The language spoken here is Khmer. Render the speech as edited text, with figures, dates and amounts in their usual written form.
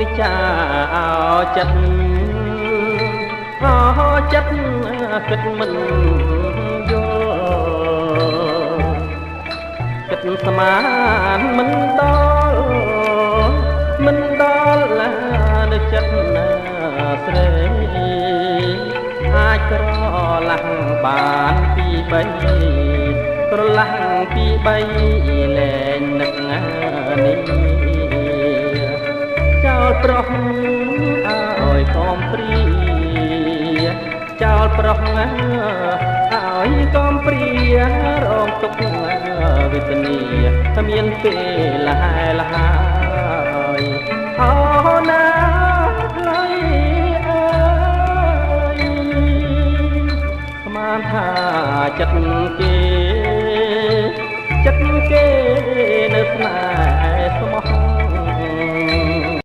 នេះចាអោចិត្តអោចិត្តគិតមិនយល់គិតស្មានមិនដល់នៅចិត្តណាស្រីអាចក្រឡាំងបានពីបីក្រឡាំងពីបីលែងនឹកនេះចោលប្រុសឲ្យកុំព្រាចោលប្រុសឲ្យកុំព្រារងទុក្ខវេទនាគ្មានពេលលះហើយអូណាហើយអើយស្មានថាចិត្តគេ